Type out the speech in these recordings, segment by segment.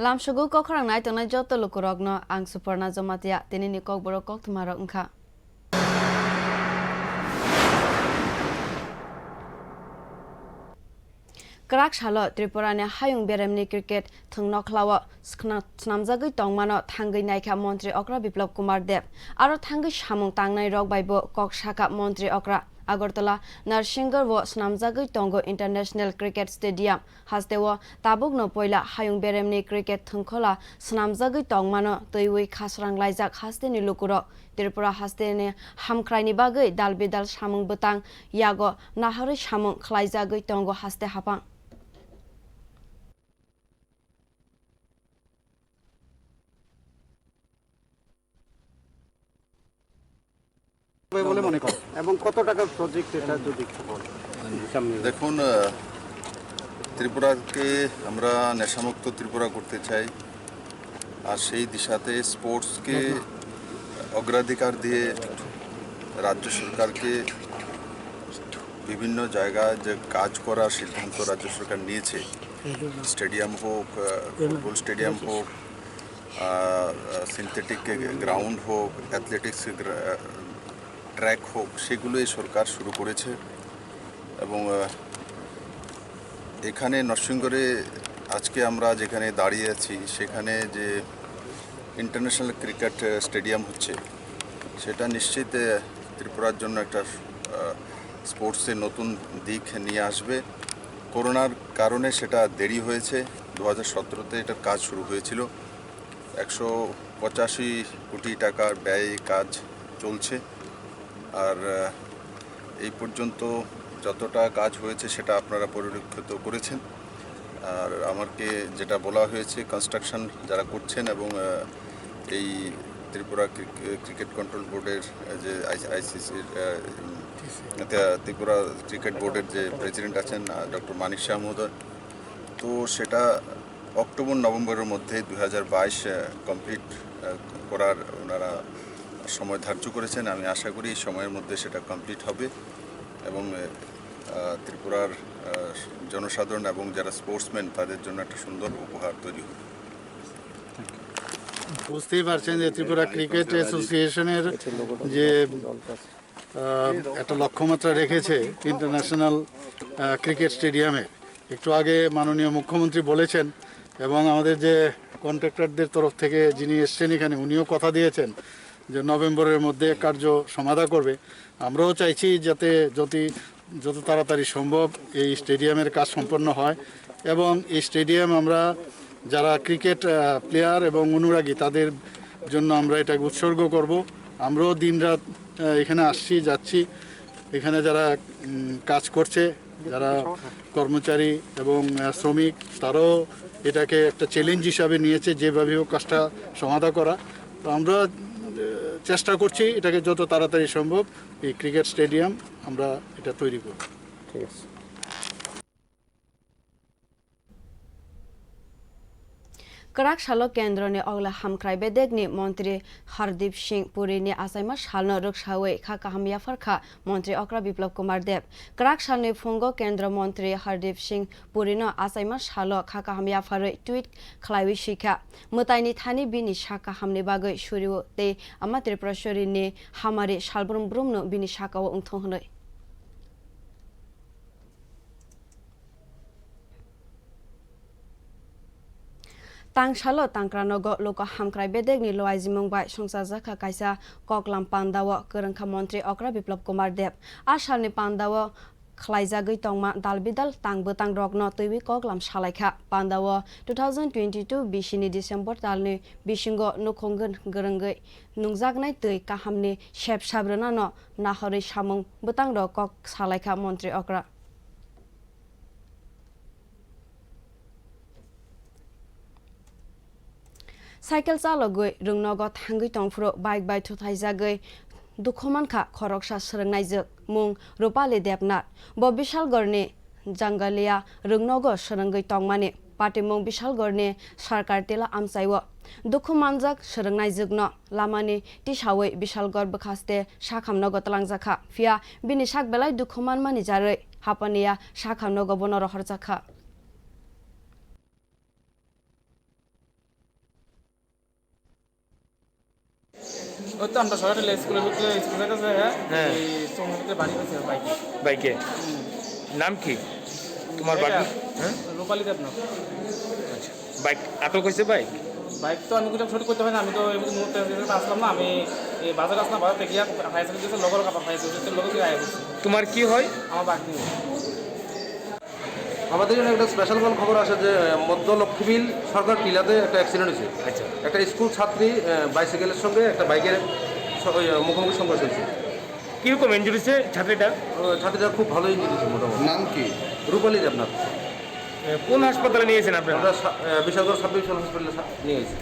Lamsugu Kok Khorang nai tongnai joto lukurokno ang Suparna Jamatia tinini Kokborok Koktwma engka. Krak shalo Tripura ne hayung beremni cricket thungno khlawa snamjagui tongmano thangai naikha Montri Okra Biplop Kumar Dev aro thangai samung tangnai rok baibo Kok Shaka Montri Okra Agartala Narsingar wo snamjagui tongo International Cricket Stadium hastewo tabukno poila hayung beremni cricket thungkhola snamjagui tongmano toiwi khasrang laijak hasteni lukuro Tripura hasteni hamkraini bagui dalbidal samung butang yago nahari samung khlaijagui tongo haste hapang বলে মনে করেন এবং কত টাকার project এটা যদি দেখুন ত্রিপুরাকে আমরা নেশামুক্ত ত্রিপুরা করতে চাই আর সেই দিশাতে স্পোর্টসকে অগ্রাধিকার দিয়ে রাজ্য সরকারকে বিভিন্ন জায়গায় যে কাজ করার সিদ্ধান্ত রাজ্য সরকার নিয়েছে স্টেডিয়াম হোক ফুটবল স্টেডিয়াম হোক সিনথেটিক গ্রাউন্ড হোক অ্যাথলেটিক্স ট্র্যাক হোক সেগুলোই সরকার শুরু করেছে এবং এখানে নরসিংগড়ে আজকে আমরা যেখানে দাঁড়িয়ে আছি সেখানে যে ইন্টারন্যাশনাল ক্রিকেট স্টেডিয়াম হচ্ছে সেটা নিশ্চিত ত্রিপুরার জন্য একটা স্পোর্টসের নতুন দিক নিয়ে আসবে করোনার কারণে সেটা দেরি হয়েছে 2017-তে এটার কাজ শুরু হয়েছিল 185 কোটি টাকার ব্যয়ে কাজ চলছে আর এই পর্যন্ত যতটা কাজ হয়েছে সেটা আপনারা পরিলক্ষিত করেছেন আর আমাকে যেটা বলা হয়েছে কনস্ট্রাকশন যারা করছেন এবং এই ত্রিপুরা ক্রিকেট কন্ট্রোল বোর্ডের যে আইসিসির ত্রিপুরা ক্রিকেট বোর্ডের যে প্রেসিডেন্ট আছেন ডক্টর মানিক শাহ মহোদয় তো সেটা অক্টোবর নভেম্বরের মধ্যে 2022 কমপ্লিট করার ওনারা সময় ধার্য করেছেন আমি আশা করি এই সময়ের মধ্যে সেটা কমপ্লিট হবে এবং ত্রিপুরার জনসাধারণ এবং যারা স্পোর্টসম্যান তাদের জন্য একটা সুন্দর উপহার তৈরি হবে বুঝতেই পারছেন যে ত্রিপুরা ক্রিকেট অ্যাসোসিয়েশনের যে একটা লক্ষ্যমাত্রা রেখেছে ইন্টারন্যাশনাল ক্রিকেট স্টেডিয়ামে একটু আগে মাননীয় মুখ্যমন্ত্রী বলেছেন এবং আমাদের যে কন্ট্রাক্টরদের তরফ থেকে যিনি এসছেন এখানে উনিও কথা দিয়েছেন যে নভেম্বরের মধ্যে কার্য সমাধা করবে আমরাও চাইছি যাতে যত তাড়াতাড়ি সম্ভব এই স্টেডিয়ামের কাজ সম্পন্ন হয় এবং এই স্টেডিয়াম আমরা যারা ক্রিকেট প্লেয়ার এবং অনুরাগী তাদের জন্য আমরা এটাকে উৎসর্গ করব আমরাও দিনরাত এখানে আসছি যাচ্ছি এখানে যারা কাজ করছে যারা কর্মচারী এবং শ্রমিক তারাও এটাকে একটা চ্যালেঞ্জ হিসাবে নিয়েছে যেভাবে হোক কাজটা সমাধা করা তো আমরা চেষ্টা করছি এটাকে যত তাড়াতাড়ি সম্ভব এই ক্রিকেট স্টেডিয়াম আমরা এটা তৈরি করব ঠিক আছে Krak shalo kendro ni ogla hamkrai bedek ni Montri Hardip Singh Puri ni asaima shalno rukshawe khaka hamya farkha Montri Okra Biplop Kumar Dev Krak shal ni fungo kendro Montri Hardip Singh Puri no asaima shalo khaka hamya faroi tweet khlaiwi shikha mutai ni thani bini shaka hamni bagoi shuriu te ama Tripura shori ni hamari shalbrum brum no bini shaka wo ungthong hnoi Tang shalo tangkranogo loko hamkrai bedek ni loai jimong bai songsa jaka kaisa koklam pandawo kerengkha Montri Okra Biplop Kumar Dev ashal ni pandawo khlaijagui tongma dalbidal tangbotang rokno toiwi koklam salaikha pandawo 2022 bishini December talni bishingo nukhonggon gerenggai nungjaknai tui kahamni shep sabrana no nahori samung botang rok kok salaikha Montri Okra Cycle chalogoi rungnogo thangui tongfro bike by thuthaijagoi dukhomankha khoroksa srengnaijak mung Rupali Debnat bo Bishalgorni Jangalia rungnogo srengoi tongmani patimung Bishalgorni sarkar tela amsaiwo dukhomanjak srengnaijak lamani tisawoi Bishalgor bkhaste sakhamnogo talangjakha fia bini sakbelai dukhoman mani jaroi hapania sakhamnogo bono rohorjakha ওই তো আমরা সরাসরি স্কুলের ভিতরে school আছে হ্যাঁ। এই সমুদ্রে বাড়ি গেছে বাইকে বাইকে নাম কি তোমার বাড়ি হ্যাঁ রূপালী দেবনাথ। আচ্ছা বাইক আটক হয়েছে বাইক বাইক তো আমি কোনো ছোট করতে হয় না, আমি তো এই মুহূর্তে আসলাম না, আমি এই বাজারে আসলাম, বাজার থেকে গিয়া ফায়ার সার্ভিসের লগর কাপড় ফায়ার সার্ভিসের লগর দিয়ে আয়া করছি তোমার কি হয় আমার বাইক নিয়ে। আমাদের জন্য একটা স্পেশাল খবর আসে যে মধ্য লক্ষ্মীবিল সরকার টিলাতে একটা অ্যাক্সিডেন্ট হয়েছে। আচ্ছা একটা স্কুল ছাত্রী বাইসাইকেলের সঙ্গে একটা বাইকের মুখোমুখি সংঘর্ষ হয়েছে। কীরকম ইঞ্জুরি হয়েছে ছাত্রীটা ছাত্রীটা খুব ভালো ইঞ্জুরি হয়েছে মোটামুটি। নাম কি? রূপালী দেবনাথ। কোন হাসপাতালে নিয়েছেন আপনারা আমরা বিশালগড় সাব ডিভিশন হসপিটালে নিয়ে গেছি।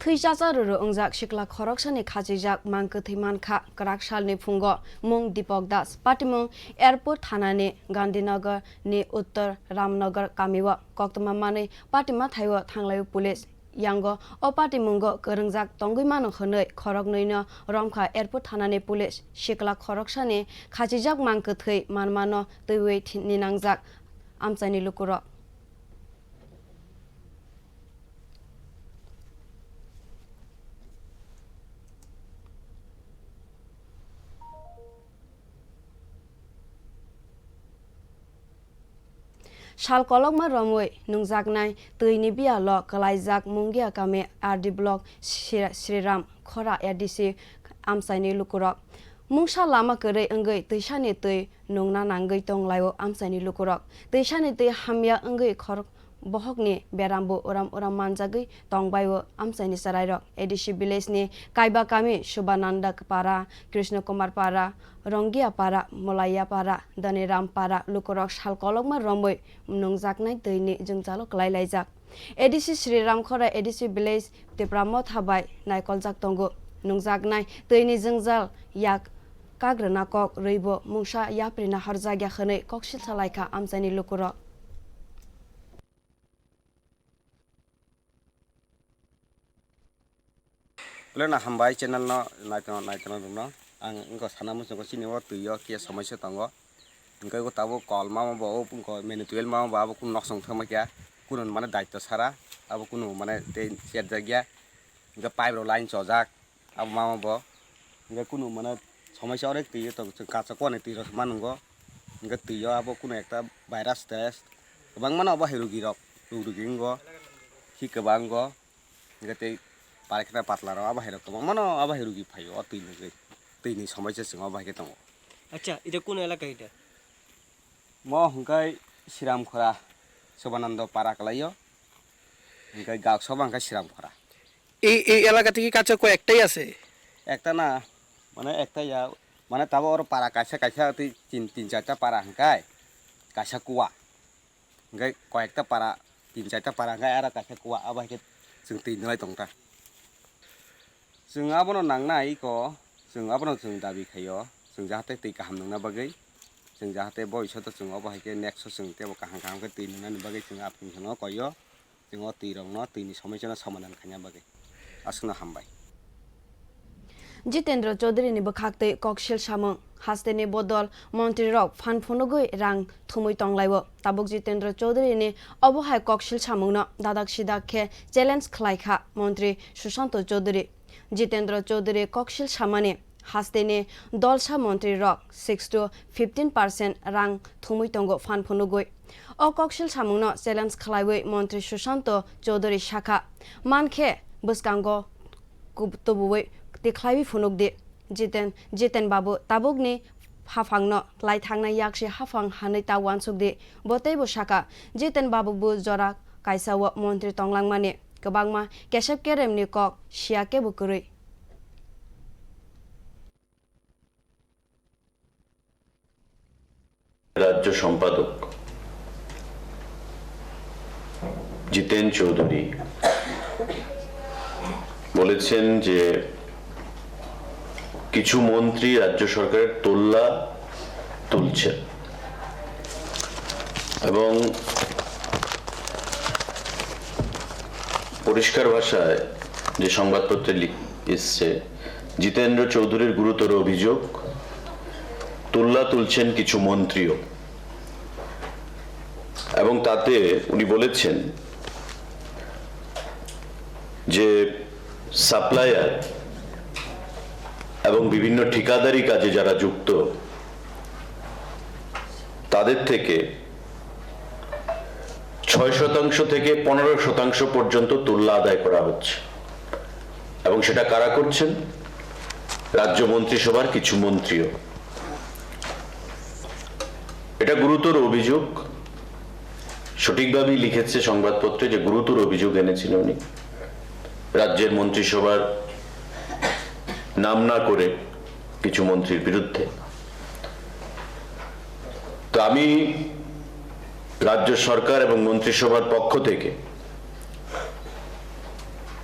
थैजाजारो अंजाक शिकला खरकसानि खाजिजाक मांको थैमानखा कराकसालनि फुंगो मुं दीपक दास पाटिमुं एयरपोर्ट थानानि गांधीनगर नि उत्तर रामनगर कामिव कोक्तमा मानै पाटिमा थाइव थांलायो पुलिस यांगो ओ पाटिमुंगो गोरोंजाक तंगैमानो खनै खरक नैनो रमखा एयरपोर्ट थानानि पुलिस शिकला खरकसानि खाजिजाक मांको थै मानमानो दैवै निनांजाक आमचाइनि लुकुरो शाल कलकमा रमै नुंजाकनाय दैनि बियाल कलाइजाक मुंगिया कामे आरडी ब्लक श्रीराम खरा एडिसि आमसाइनि लुकुरक मुंसा लामा गरै अंगै दैसानि दै नंना नांगै तंलायो आमसाइनि लुकुरक दैसानि दै हामिया अंगै खरक बहकनि बेरामबो उराम उराम मानजागै तंबायो आमसाइनि सरायरक एडिसि विलेजनि काइबा कामी शुभानंद पारा कृष्ण कुमार पारा रंगिया पारा मलाइया पारा दनेराम पारा लुकुरक शाल कलकमा रमै नंजाकनाय दैनि जोंजालो कलाइलाइजाक एडिसि श्रीराम खरा एडिसि विलेज तेप्रामो थाबाय नायकलजाक तंगो नंजाकनाय दैनि जोंजाल याक काग्रना कक रैबो मुंसा याप्रिना हरजाग्या खनै ककसिल सालायखा आमसाइनि लुकुरक लेना हामबाय चैनल न नायतनो दंनो आं इंको साना मुसको सिनेमा तुयो के समस्या तंगो इंको को ताबो कॉल मा बो पुंको मेनुटुएल मा बाबो कुन नक्सं थमा क्या कुन माने दायित्व सारा अब कुन माने ते सेट जागिया इंको पाइप लाइन चजाक अब मा बो इंको कुन माने समस्या अरेक तुयो त काचा कोने तुयो मानुंगो इंको तुयो अब कुन एकटा भाइरास टेस्ट गोबां माने अब रुगिंगो हिकबांगो इंको ते पारेखना पातला अब हेर मानो अब हेरुगी फायो तैनि समस्या सिंह बाहाय दङ আচ্ছা এটা কোন এলাকা এটা म हंकाय श्रीराम खरा शुभानंद पारा कलायो हंकाय गागसबा हंकाय श्रीराम खरा এই এলাকা থেকে কাছে কয়েকটাই আছে एकटा ना माने एकटा या माने ताबो और पारा कायसा कायसा तीन चारटा पारा हंकाय कायसा कुवा हंकाय कयेकटा पारा तीन चारटा पारा हंकाय आरो कायसा कुवा अब हाय जों तैनलाय दंता जों आबनो नांनाय इको जों आबनो जों दाबि खायो जों जाहाथे दै गाहाम नंना बागै जों जाहाथे भबिष्यत जों बाहायके नेक्स्ट जों तेबो काहां काहांके दै नंनानि बागै जों आफिनखौनो कयो जों दै रंनो दैनि समस्यानो समाधान खाया बागै आसनो हामबाय जितेन्द्र चौधरी नि बखाक्तै ककसिल सामं हास्तेनि बदल मन्त्री रक फानफुनुगै रां थुमै तंलायबो ताबुक जितेन्द्र चौधरी नि अबहाय ककसिल सामंनो दादाक सिदाखे चेलेन्ज खलायखा मन्त्री सुशांत चौधरी जितेन्द्र चौधरी ककसिल सामानि हास्तेनि दलसा मन्त्री रक 6 to 15% रां थुमै तंगो फानफुनुगै अ ककसिल सामंनो चेलेन्ज खलायबै मन्त्री सुशांत चौधरी शाखा मानखे बसकांगो तबुबै देखलायबि फुनुगदि जितेन बाबु ताबुकनि हाफांनो लाइ थांनाय याकसि हाफां हानै तावानसुगदि बतैबो शाखा जितेन बाबुबु जरा कायसाव मन्त्री तंलांमानि गोबांमा केशब केरेमनि कक सियाके बुकुरै রাজ্য সম্পাদক জিতেন চৌধুরী বলেছেন যে কিছু মন্ত্রী রাজ্য সরকারের তোল্লা তুলছেন এবং পরিষ্কার ভাষায় যে সংবাদপত্রে এসছে জিতেন্দ্র চৌধুরীর গুরুতর অভিযোগ তোল্লা তুলছেন কিছু মন্ত্রীও এবং তাতে উনি বলেছেন যে সাপ্লায়ার এবং বিভিন্ন ঠিকাদারি কাজে যারা যুক্ত তাদের থেকে 6% থেকে 15% পর্যন্ত তুল্য আদায় করা হচ্ছে এবং সেটা কারা করছেন? রাজ্য মন্ত্রিসভার কিছু মন্ত্রীও। এটা গুরুতর অভিযোগ, সঠিকভাবেই লিখেছে সংবাদপত্রে যে গুরুতর অভিযোগ এনেছিল উনি রাজ্যের মন্ত্রিসভার নাম না করে কিছু মন্ত্রীর বিরুদ্ধে। তো আমি রাজ্য সরকার এবং মন্ত্রিসভার পক্ষ থেকে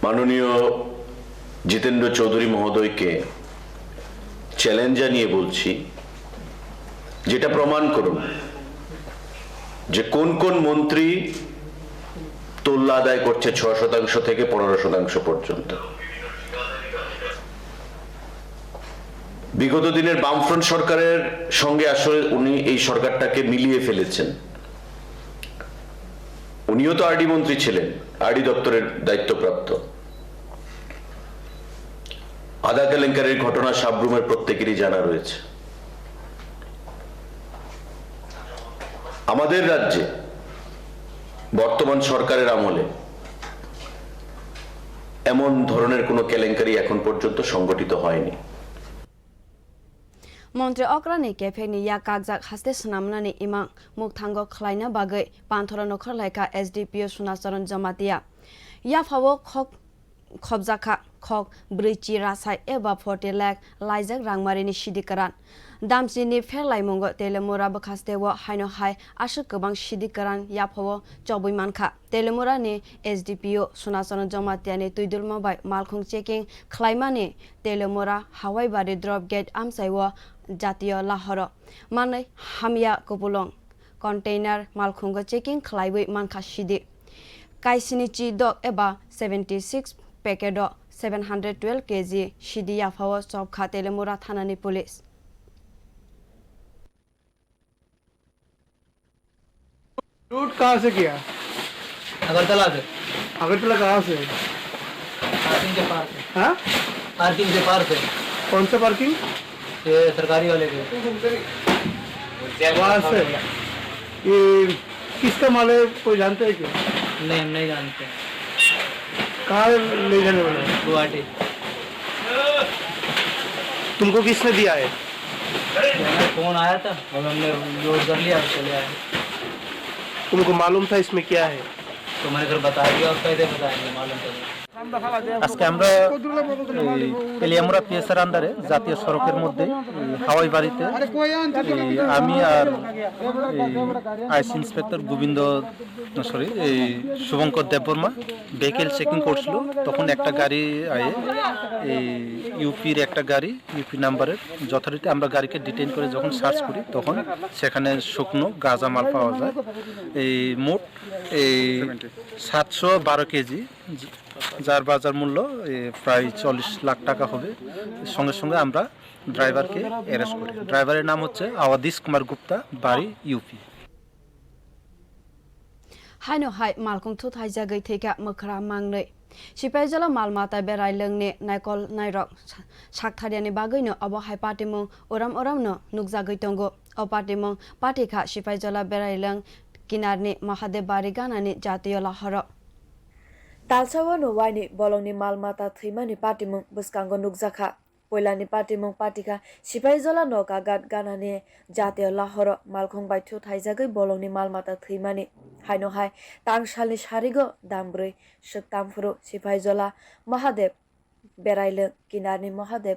মাননীয় জিতেন্দ্র চৌধুরী মহোদয়কে চ্যালেঞ্জ জানিয়ে বলছি, যেটা প্রমাণ করুন যে কোন কোন মন্ত্রী তুল্য আদায় করছে 6% থেকে 15% পর্যন্ত। বিগত দিনের বামফ্রন্ট সরকারের সঙ্গে আসলে উনি এই সরকারটাকে মিলিয়ে ফেলেছেন। উনিও তো আরডি মন্ত্রী ছিলেন, আরডি দপ্তরের দায়িত্বপ্রাপ্ত। আদা কেলেঙ্কারির ঘটনা সাবরুমের প্রত্যেকেরই জানা রয়েছে। আমাদের রাজ্যে বর্তমান সরকারের আমলে এমন ধরনের কোনো কেলেঙ্কারি এখন পর্যন্ত সংগঠিত হয়নি। মন্ত্রী অক্রানি কেফেনি ইয়া কাকজাক হাস্তে সুনামনানি ইমাং মুখথাঙ্গ খ্লাইনা বাগৈ পান্থরা নখরলাইকা এসডিপিও সুনাচরণ জমাতিয়া ইয়া ফাwo খবজাখা খক ব্রৈচি রাসাই एबा 40 लाख लाइजाक रांमारिनि सिदिकारान दामसिनि फेरलाइमंग तेलेमुरा बखास्तेव हाइनो हाय आसु गोबां सिदिकारान याफाwo चबৈ मानखा तेलेमुरानि एसडिपिओ सुनाचरণ जमातियानि तुइदुलमाबाय मालखुं चेकिं ख्लाइमानि तेलेमुरा हावाइबारि ड्रप गेट आमसाइव जातीय लाहर मानै हामिया कपुलं कन्टेनार मालखुंग चेकिं ख्लाइबै मानखा सिदि काइसिनिचि दक एबा 76 पैकेट 712 kg सिदी याफाwo चौखा तेलेमुरा थानानि पुलिस। रूट कहाँ से किया? अगरतला से। अगरतला कहाँ से? पार्किंग के पार से। हाँ? पार्किंग के पार से। कौन सा पार्किंग? ये सरकारी वाले के। वहाँ से। ये किसका माल है, कोई जानते हैं क्या? नहीं, हम नहीं जानते। कहाँ ले जाने वाले? गुवाहाटी। तुमको किसने दिया है? फोन आया था और हमने लोड कर लिया, चले आए। तुमको मालूम था इसमें क्या है? तो मैंने फिर बता दिया, और कैसे बताएंगे, मालूम चला। আজকে আমরা তেলিয়ামুড়া পিএসআর আন্ডারে জাতীয় সড়কের মধ্যে হাওয়াই বাড়িতে আমি আর আইসি ইন্সপেক্টর গোবিন্দ এই শুভঙ্কর দেববর্মা ভেহিকেল চেকিং করছিল। তখন একটা গাড়ি আয়ে এই ইউপির একটা গাড়ি ইউপি নাম্বারের যথারীতি আমরা গাড়িকে ডিটেইন করে যখন সার্চ করি তখন সেখানে শুকনো গাঁজা মাল পাওয়া যায়। এই মোট এই 712 কেজি, যার বাজার মূল্য প্রায় 40 লাখ টাকা হবে। সঙ্গে সঙ্গে আমরা ড্রাইভারকে অ্যারেস্ট করি। ড্রাইভারের নাম হচ্ছে আওয়াদিস কুমার গুপ্তা, বাড়ি ইউপি। हाइनो हाय मालखुं थुत हाइजागै थैका मोख्रा मांनै सिपाइजला मालमाता बेराय लोंने नायकल नायरक साकथारियानि बागैनो अब हाय पाटिमुं ओराम ओरामनो नुकजागै दंगो अ पाटिमुं पाटिखा सिपाइजला बेराय लों किनारनि महादेव बारि गानानि जातीय लाहर तालसावा नवाइनि बलंनि मालमाता थैमानि पाटिमुं बुसकांगो नुकजाखा पयलानि पाटिमुं पाटिखा सिपाइजला नका गात गानानि जातीय लाहर मालखुं बायथु थाइजागै बलंनि मालमाता थैमानि हाइनो हाय तांसालनि सारिगो दामब्रै सकतामफुरु सिपाइजला महादेव बेरायलो किनारनि महादेव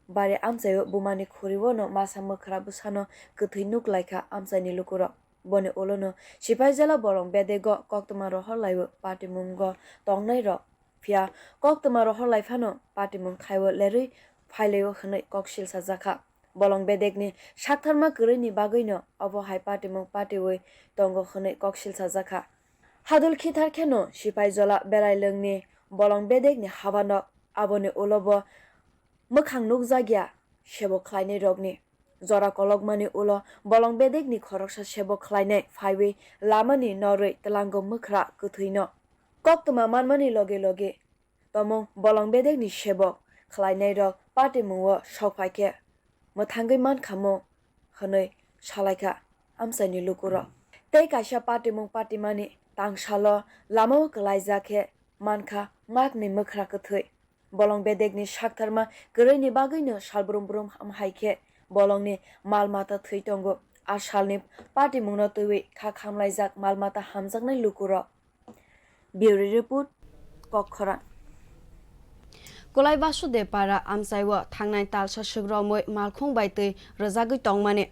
बारि आमसायो बुमानि खुरिवनो मासा मोख्रा बुसानो गोथै नुकलायखा आमसायनि लुकुर बने ओलोनो सिपाइजला बरं बेदेगो कक्तमा रहलायबो पाटिमुंगो तंनाय र फिया कक्तमा रहलायफानो पाटिमुं खायबो लेरै फाइलेयो खनै ककसिल साजाखा बलं बेदेगनि साकथारमा गरैनि बागैनो अबहाय पाटिमुं पाटिवै तंगो खनै ककसिल साजाखा हादुल खिथार खेनो सिपाइजला बेरायलोंनि बलं बेदेगनि हाबानो आबोनि उलबो मोखां नुकजागिया सेबो ख्लायनि रगनि जरा कलगमानि उलो बलं बेदेगनि खरकसा सेबो ख्लायनाय फाइबै लामानि नरै तलांगो मोख्रा गोथैनो कक्तमा मानमानि लगे लगे Tomong bolong bedek ni shebok khlainai rok party mungwo sokpaike mothangoi man khamo khanoi salaika amsaini lukuro tei kaisa party mung party mani tangsalo lamao klaijake mankha makni mukra kuthoi bolong bedek ni saktharma găroi ni bagoi no salbrum brum haike bolong ni malmata thoi tongo asalni party mungno tui kha khamlaijak malmata hamjaknai lukuro Bureau report Kok Khorang Kulai basu de para amsaiwa thangnai talsa sugromoi malkhung baitei rojagui tongmani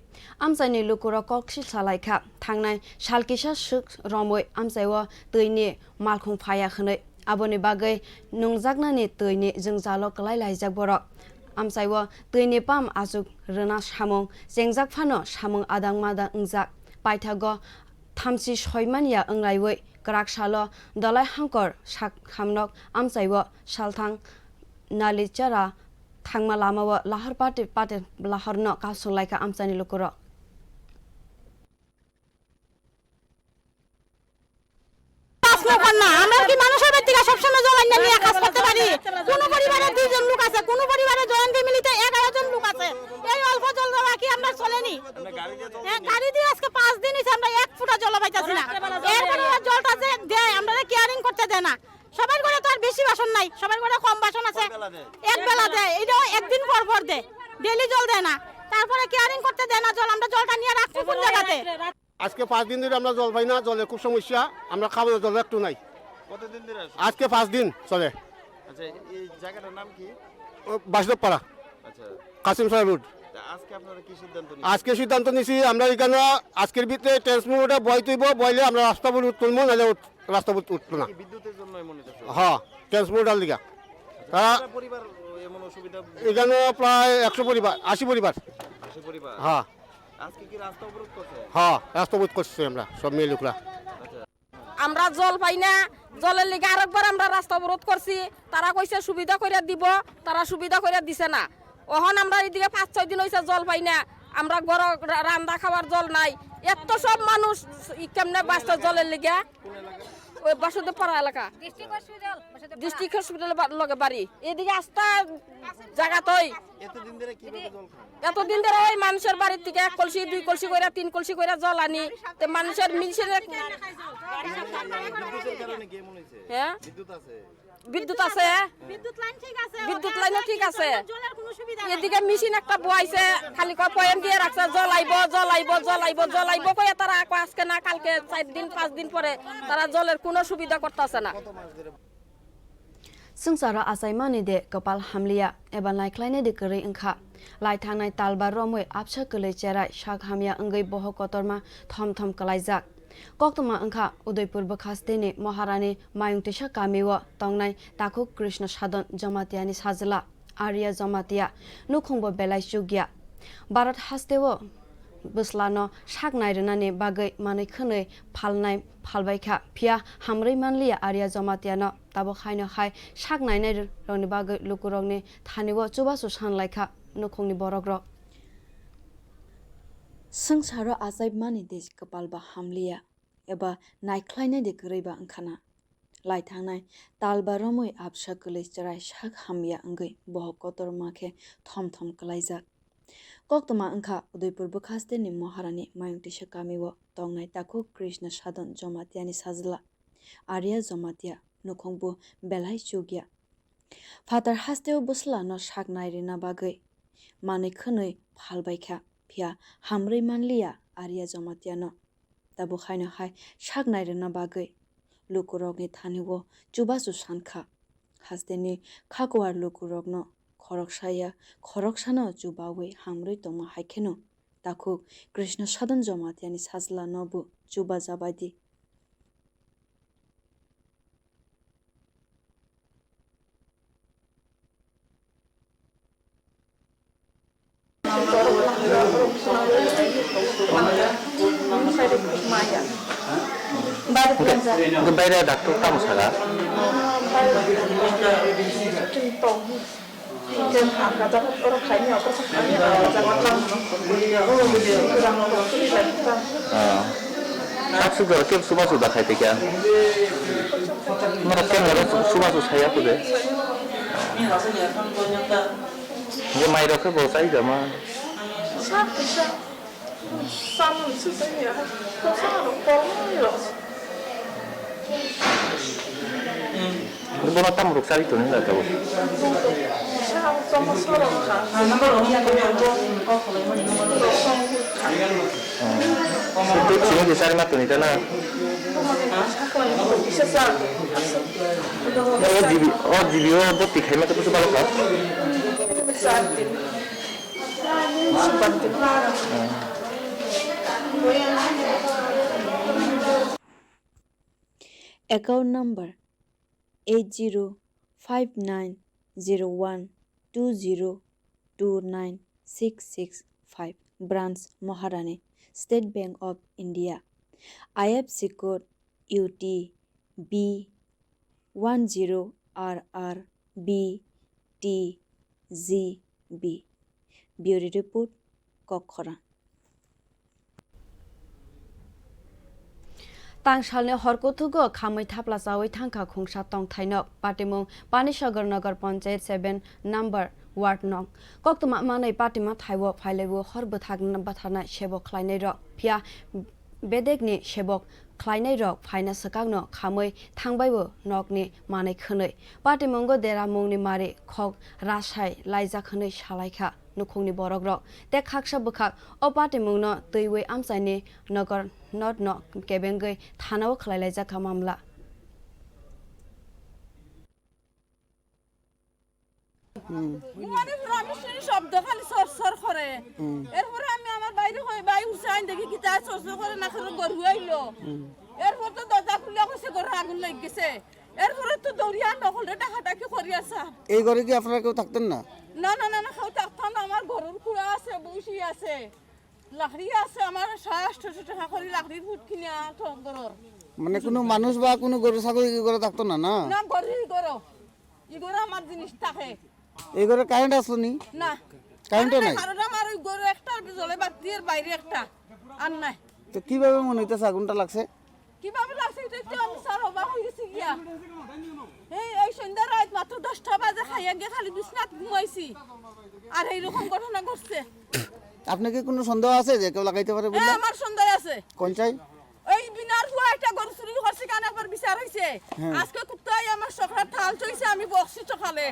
amsaini lukuro kokshi salaikha thangnai salkisa suk romoi amsaiwa teuini malkhung phaya khnoi aboni bagai nungjaknani teuini jungzalo klai laijak borok amsaiwa teuini pam azuk rena samung jengjak phano samung adang madang ungjak paithago thamsi soimania ongraiwoi kraksalo dalai hangkor sak khamnok amsaiwa salthang Nalichara thangma lamawa lahar party laharno kasulaika amsani lukuro আমরা কি মানুষের ব্যক্তিগত সবসময় জল আইনা নিয়ে কাজ করতে পারি কোন পরিবারে 2 জন লোক আছে কোন পরিবারে জয়েন্ট ফ্যামিলিতে 11 জন লোক আছে এই অল্প জল দেওয়া কি আমরা চলেনি গাড়ি দিয়ে আজকে 5 দিন হইছে আমরা এক ফুটা জল পাইতাছি না এরপরে জলটা যে দেয় আমরা কেয়ারিং করতে দেয় না সবার ঘরে তো আর বেশি বাসন নাই সবার ঘরে কম বাসন আছে এক বেলা দেয় এটাও একদিন পর পর দেয় ডেইলি জল দেয় না তারপরে কেয়ারিং করতে দেয় না জল আমরা জলটা নিয়ে রাখছি কোন জায়গাতে আজকে 5 দিন ধরে আমরা জল পাই না জলের খুব সমস্যা আমরা খাবার জল একটু নাই কতদিন ধরে আছে আজকে 5 দিন চলে আচ্ছা এই জায়গাটার নাম কি বাসদেবপাড়া আচ্ছা কাসিম সাহেব রোড আজকে আপনারা কি সিদ্ধান্ত আজকে সিদ্ধান্ত নিছি আমরা এখানে আজকের ভিতরে ট্রান্সফরমারটা বই তুইব বইলে আমরা রাস্তা বল তুলবো নাহলে রাস্তা বল উঠবো না বিদ্যুতের জন্য মনে হচ্ছে হ্যাঁ ট্রান্সফরমারটার লিগা তারা পরিবার এমন অসুবিধা এখানে প্রায় 100 পরিবার 80 পরিবার 80 পরিবার হ্যাঁ আজকে কি রাস্তা অবরোধ করছে হ্যাঁ রাস্তা অবরোধ করছে আমরা সব মেয়ে লোকরা আমরা জল পাই না জলের লিগে আরেকবার আমরা রাস্তা অবরোধ করছি তারা কইছে সুবিধা কইরা দিব তারা সুবিধা কইরা দিছে না ওহন আমরা এদিকে 5-6 দিন হইছে জল পাই না আমরা গড় রান্না খাবার জল নাই এত সব মানুষ কেমনে বাঁচতে জলের লিগে ওই বাসুদেবপাড়া এলাকা ডিস্ট্রিক্ট হসপিটাল লগে বাড়ি এদিকে আস্তা জায়গা তৈ এতদিন ধরে ওই মানুষের বাড়ির থেকে 1 কলসি 2 কলসি কইরা 3 কলসি কইরা জল আনি তে মানুষের মিলছে হ্যাঁ বিদ্যুৎ আছে বিদ্যুৎ লাইনও ঠিক আছে এদিকে মেশিন একটা বইছে খালি কয় পয়েন্ট দিয়ে রাখছে জল আইব কই তারা আজকে না কালকে 4 দিন 5 দিন পরে তারা জলের কোনো সুবিধা করতেছে না Sungsara asaimani de kapal hamlia eba laiklaine de keri engkha lai thangnai talbar romoi apsa kele cherai shak hamia engai boho kotorma thom thom kalaijak Koktwma engkha Udaipur bakhasteni Maharani mayungtesha kamiwa tongnai Takuk Krishna Sadon Jamatiani sajla Arya Jamatia nukhungbo belai chugya Barat hastewo Buslano shak nairunani bagai manai khunei phalnai phalbaikha phia hamrei manlia Arya Jamatiano tabo khaino khai shak nainai roni bagai lukurongni thaniwo chubasu sanlaikha nukhungni borokrok Sungsaro asaib mani de kapalba hamlia eba naiklaina de greiba angkhana lai thangnai talba romoi apsa kule charai shak hamya angai boho kotor makhe thom thom kalaijak Koktwma engkha Udaipur bakhasteni Maharani mayungtesha kamiwo tongnai Takuk Krishna Sadon Jamatiani sajla Arya Jamatia nukhongbu belai chugya Father hasteo busla no shak nairina bagai manai khunei phalbaikha phia hamrei manlia Arya Jamatiano tabo khaino khai shak nairina bagai lukurogni thaniwo chubasu sankha hasteni khakwar lukurogno khoroksana chubawe hamrei tongma haikeno Takuk Krishna Sadon Jamatiani sajla nobu chuba jabadi Bayar dokter kamu salah. Sudah, sudah khawatir क्या? Mana kamera suba su saya tu deh. Dia mai dah ke bawa saya jama. Ini bawa tamu ruk sari tu ni dah tahu. Itu cuma di sari matu ni tanah. Oh jibi oh boti khai matu tu baru kah? Account number 80590120296665 branch Maharani State Bank of India IFSC code UT B10RRBTGB Bureau Report Kok Khorang Tangsalne horkothugo khamai thapla chawi thangkha khongsa tongthainok patimung Panisagar Nagar Panchayat 7 number ward nong Koktwma manai patima thaiwo phailebu horbo thagna bathana sebok khlainai rok phia bedekni sebok khlainai rok phaina sakangno khamai thangbaibo nokni manai khwnai patimungo dera mungni mari khok rasai laija khwnai salaikha nukhungni borok rok te khaksa bukhak o patimungno teiwei amsaini nagar not no kebengai thanao khlailaija khamamla মানে রামেশ্বরী শব্দ খালি সরসর করে এরপর আমি আমার বাইরে হই by Usain দেখি কি তা সরসর করে না করে গরু আইলো এরপর তো দরজা খুলে গেছে ঘরে আগুন লেগে গেছে এরপর তো দৌড়িয়া নকলে টাকাটাকি করিয়াছে এই ঘরে কি আপনারা কেউ থাকতেন না না না না না কেউ থাকতাম না আমার ঘরের কুড়া আছে বসি আছে লাকড়ি আছে আমার 600 টাকা করে লাকড়ির ফুট কিনা ঠগরর মানে কোনো মানুষ বা কোনো গরু ছাগল কি ঘরে থাকতো না না না ঘরেই করো ই ঘরে আমার জিনিস থাকে এই ঘরে কারেন্ট আসলো না কারেন্ট নাই কারণ আমার ওই গরু একটা জ্বলে বাতির বাইরে একটা আর নাই তো কিভাবে মনে হইতাছে আগুনটা লাগছে কিভাবে লাগছে এটা তো আমি স্যার অবাক হয়ে গেছি গিয়া এই সন্ধ্যা রাত মাত্র 10টা বাজে খাইয়া গিয়ে খালি বিছনাত ঘুমাইছি আর এইরকম ঘটনা ঘটছে আপনার কি কোনো সন্দেহ আছে যে কেউ লাগাইতে পারে বলে আমার সন্দেহ আছে কোন চাই এই বিনার হুয়া একটা গরু চুরি করছে কেন একবার বিচার হইছে আজকে কুত্তাই আমার সকাল থাল চইছে আমি বকছি সকালে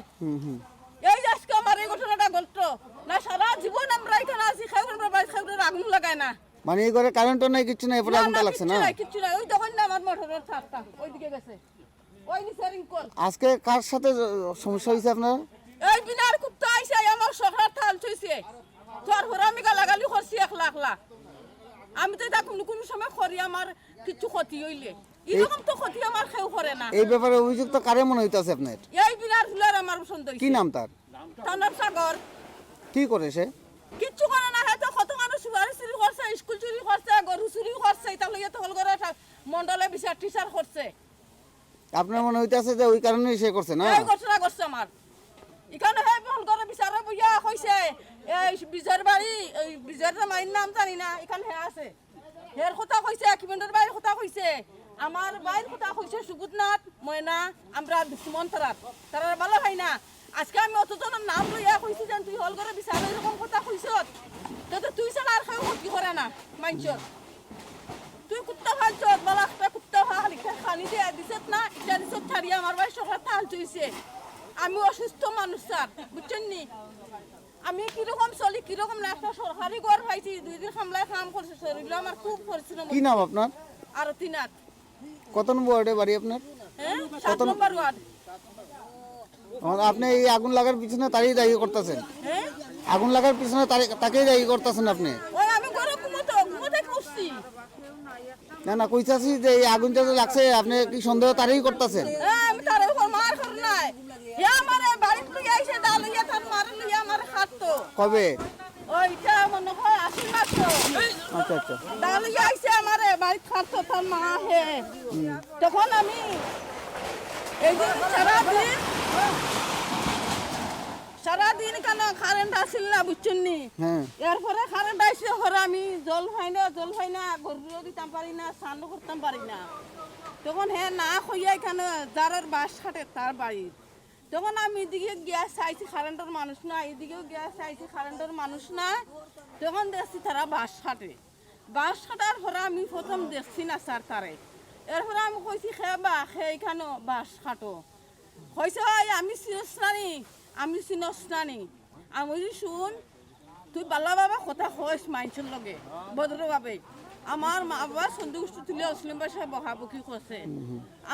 এই আজকে আমার এই ঘটনাটা ঘটলো না সারা জীবন আমরা এখানে আছি খাইবার বাড়ি খাইবার আগুন লাগায় না মানে এই ঘরে কারেন্ট নাই কিছু নাই এরপর আগুনটা লাগছে না কিছু নাই ওই দোকান না আমার মোটরের ছাদটা ওইদিকে গেছে ওই নিসারিং কল আজকে কার সাথে সমস্যা হইছে আপনার এই বিনার কুত্তা আইছে আমার সকাল থাল চইছে তোর ঘরে আমি গালাগালি করছি 1 লাখ লাখ আমি তো এটা কোনো সময় করি আমার কিছু ক্ষতি হইলে এরকম তো ক্ষতি আমার কেউ করে না এই ব্যাপারে অভিযোগ তো কারে মনে হইতাছে আপনার এই বিনার ফুলার আমার পছন্দ হইছে কি নাম তার তান্ডব সাগর কি করে সে কিচ্ছু করে না হয়তো কত মানুষ চুরি করছে স্কুল চুরি করছে গরু চুরি করছে এটা লইয়া তো হল করে মন্ডলে বিচার টিচার করছে আপনার মনে হইতাছে যে ওই কারণেই সে করছে না এই ঘটনা করছে আমার এখানে হল করে বিচারে বইয়া কইছে এই বিজয়ের বাড়ি এই বিজয়ের মাইর নাম জানি না এখানে হে আছে হের কথা কইছে কিমেন্ডর বাড়ির কথা কইছে আমার বাইর কথা কইছে সুগুতনাথ ময়না আমরা দুষ্মন্তরাত তারা ভালো হয় না আজকে আমি অতজনের নাম লইয়া কইছি যেন তুই হল করে বিচারে এরকম কথা কইছ তো তুই ছাড়া আর কেউ ক্ষতি করে না মাইনচর তুই কুত্তা ভালছ বলা একটা কুত্তা ভাল খানি দিয়ে দিছত না এটা দিছত ছাড়িয়ে আমার বাড়ি সকাল তাল চইছে আমি অসুস্থ মানুষ স্যার বুঝছেন নি আমি কিরকম চলি কিরকম না একটা সরকারি ঘর পাইছি 2 দিন সামলায় কাম করছে শরীর আমার খুব পরিশ্রম কি নাম আপনার আর তিনাত কত নম্বর ওয়ার্ডে বাড়ি আপনার 7 নম্বর ওয়ার্ড আপনি এই আগুন লাগার পিছনে তারই দায়ী করতেছেন আগুন লাগার পিছনে তাকেই দায়ী করতেছেন আপনি ওই আমি ঘরে ঘুমোতে করছি না না কইতাছি যে এই আগুনটা যে লাগছে আপনি কি সন্দেহ তারই করতেছেন আমি তার উপর মার কর নাই হে আমারে বাড়িতে লইয়া আইছে দা লইয়া তার মার লইয়া আমার খাটতো কবে ওইটা মনে হয় 80 মাস তো আচ্ছা আচ্ছা দা লইয়া আইছে আমারে বাড়িতে খাটতো তার মা হে তখন আমি এই যে সারা সারাদিন কেন কারেন্ট আসিল না বুঝছেন নি হ্যাঁ এরপরে কারেন্ট আসছে হরে আমি জল পাই না গরুও দিতাম পারি না স্নানও করতাম পারি না তখন হ্যাঁ না হইয়াই কেন যার বাস খাটে তার বাড়ি তখন আমি এদিকে গ্যাস চাইছি কারেন্টের মানুষ না এদিকেও গ্যাস চাইছি কারেন্টের মানুষ না তখন দেখছি তারা বাস খাটে বাস খাটার পরে আমি প্রথম দেখছি না স্যার তারে এরপরে আমি কইছি এইখানে বাস খাটো কইছে আমি চিনস নানি আমি শুন তুই বাবা কথা কইস মানুষের লগে ভদ্রভাবে আমার মা বাবা সন্তুষ্ট তুলে অসলিম বাসায় বকাবকি করছে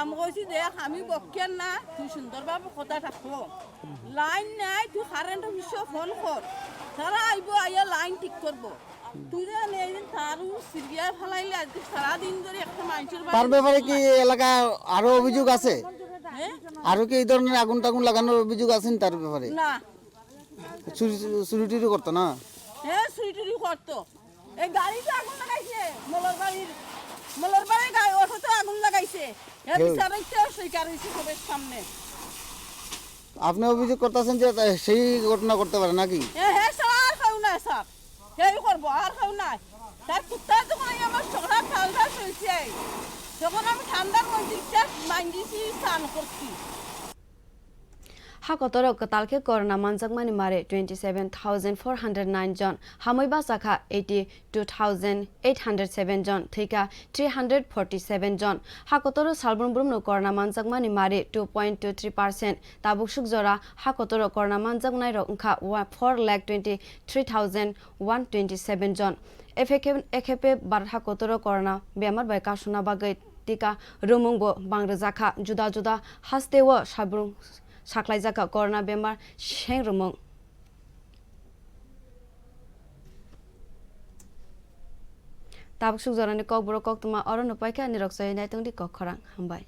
আমি কইছি দেখ আমি বকেন না তুই সুন্দরভাবে কথা থাকবো লাইন নাই তুই কারেন্ট অফিসে ফোন কর তারা আইব আইয়া লাইন ঠিক করবো তুই তারও সিরিয়া ফেলাইলে আজকে সারাদিন ধরে একটা মানুষের তার ব্যাপারে কি এলাকায় আরো অভিযোগ আছে আরো কি এই ধরনের আগুন টাগুন লাগানোর অভিযোগ আছেন তার ব্যাপারে না চুরি টুরি করতো না হ্যাঁ চুরি করতো এই গাড়িতে আগুন লাগাইছে মলর বাড়ির গাড়ি অটোতে আগুন লাগাইছে এর বিচারকটা স্বীকার হয়েছে সবের সামনে আপনি অভিযোগ করতেছেন যে সেই ঘটনা করতে পারে নাকি হ্যাঁ স্যার আর খাও না স্যার সেই করবো আর খাও না তার কুত্তা যখন আমার সকাল ঠান্ডা হয়েছে তখন আমি ঠান্ডার মধ্যে মাইন্দিছি স্নান করছি Hakotoro katalke corona manjakmani mare 27,409 jon, Hamoiba Saka 82,807 jon, Thika 347 jon, Hakotoro Salbunbrum corona manjakmani mare 2.23%, Tabuksuk Zora, Hakotoro corona manjakmai roka 4,23,127 jon, FKP Bar Hakotoro corona, Bemar by Kashuna Bagai, Tika Rumungbo, Bangrezaka, Juda Juda, Hastewa, Shabrung. Saklaizaka corona bemar shengrumong tabuk sukjorani Kokborok Koktwma oron upaika nirok soy nai tungdi Kok Khorang hambai